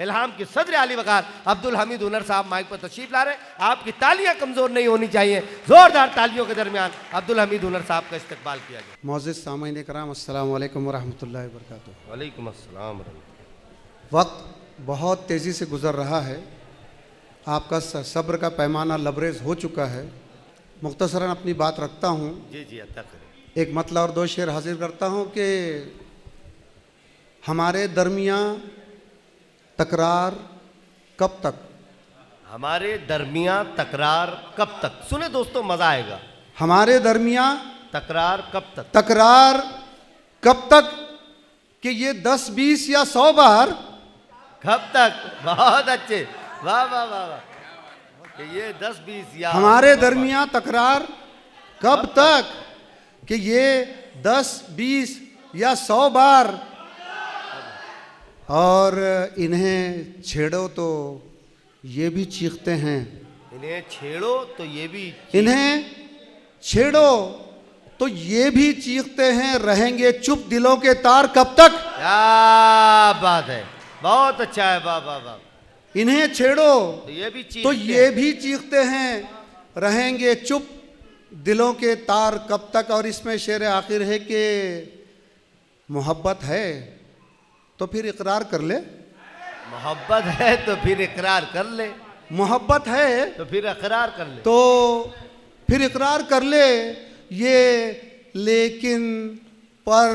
इल्हाम के सदर आली वकार अब्दुल हमीद हुनर साहब माइक पर तशरीफ ला रहे हैं। आपकी तालियां कमज़ोर नहीं होनी चाहिए, ज़ोरदार तालियों के दरमियान अब्दुल हमीद हुनर साहब का इस्तकबाल किया जाए। मोअज़्ज़िज़ सामीन कराम, अस्सलामु अलैकुम वरहमतुल्लाहि वबरकातुहू। वालेकुम अस्सलाम। वक्त बहुत तेज़ी से गुज़र रहा है, आपका सब्र का पैमाना लबरेज हो चुका है। मुख्तसरन अपनी बात रखता हूँ। जी जी, अता करें। एक मतला और दो शेर हाजिर करता हूँ कि हमारे दरमियाँ तकरार कब तक, हमारे दरमियाँ तकरार कब तक। सुने दोस्तों, मज़ा आएगा। हमारे दरमियाँ तकरार कब तक, तकरार कब तक कि ये 10, 20 या 100 बार कब तक। बहुत अच्छे, वाह वाह वाह वाह। कि ये 10, 20 या हमारे दरमियाँ तकरार कब तक कि ये 10, 20 या 100 बार, और इन्हें छेड़ो तो ये भी चीखते हैं, इन्हें छेड़ो तो ये भी, इन्हें छेड़ो तो ये भी चीखते हैं, रहेंगे चुप दिलों के तार कब तक। क्या बात है, बहुत अच्छा है, वाह वाह वाह। इन्हें छेड़ो तो ये भी तो ये भी चीखते हैं, रहेंगे चुप दिलों के तार कब तक। और इसमें शेर आखिर है कि मोहब्बत है तो फिर इकरार कर ले, मोहब्बत है तो फिर इकरार कर ले, मोहब्बत है तो फिर इकरार कर ले, तो फिर इकरार कर ले। ये लेकिन पर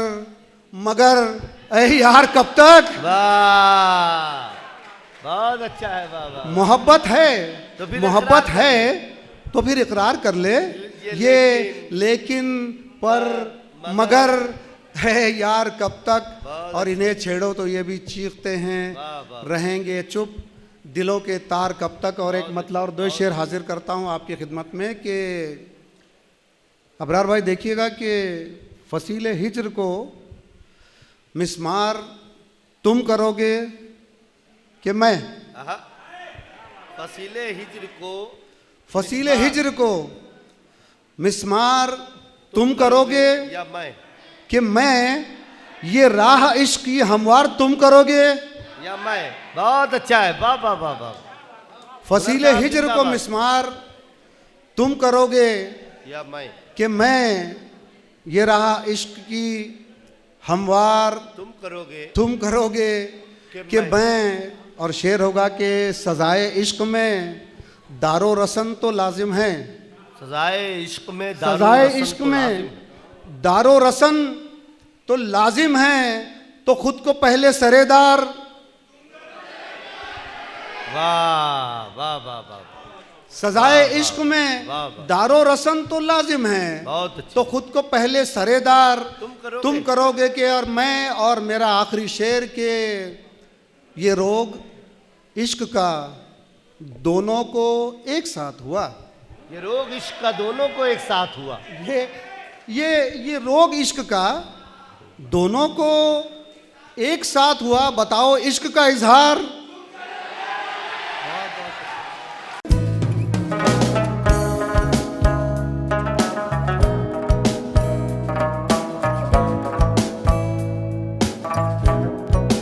मगर ऐ यार कब तक। वाह, बहुत अच्छा है, वाह वाह। मोहब्बत है तो फिर मोहब्बत है तो फिर इकरार कर ले। ये लेकिन पर मगर है यार कब तक। और इन्हें छेड़ो तो ये भी चीखते हैं, रहेंगे चुप दिलों के तार कब तक। और एक मतलब और दो शेर हाजिर करता हूँ आपकी खिदमत में कि अबरार भाई देखिएगा कि फसील हिज्र को मिस्मार तुम करोगे कि मैं। फसीले हिज्र को, फसील हिज्र को मिस्मार तुम करोगे या मैं, कि मैं। ये राह इश्क की हमवार तुम करोगे या मैं। बहुत अच्छा है, वाह वाह वाह वाह। फसील हिज्र को मिस्मार तुम करोगे या मैं, कि मैं। ये राह इश्क की हमवार तुम करोगे कि मैं। और शेर होगा कि सजाए इश्क में दारो रसन तो लाजिम है, सजाए इश्क में, सजाए इश्क में दारो रसन तो लाजिम है। तो खुद को पहले सरेदार, वाह वाह वाह वाह। सजाए इश्क में दारो रसन तो लाजिम है, तो खुद को पहले सरेदार तुम करोगे कि। और मैं और मेरा आखिरी शेर के ये रोग इश्क का दोनों को एक साथ हुआ, ये रोग इश्क का दोनों को एक साथ हुआ। ये रोग इश्क का दोनों को एक साथ हुआ। बताओ इश्क का इजहार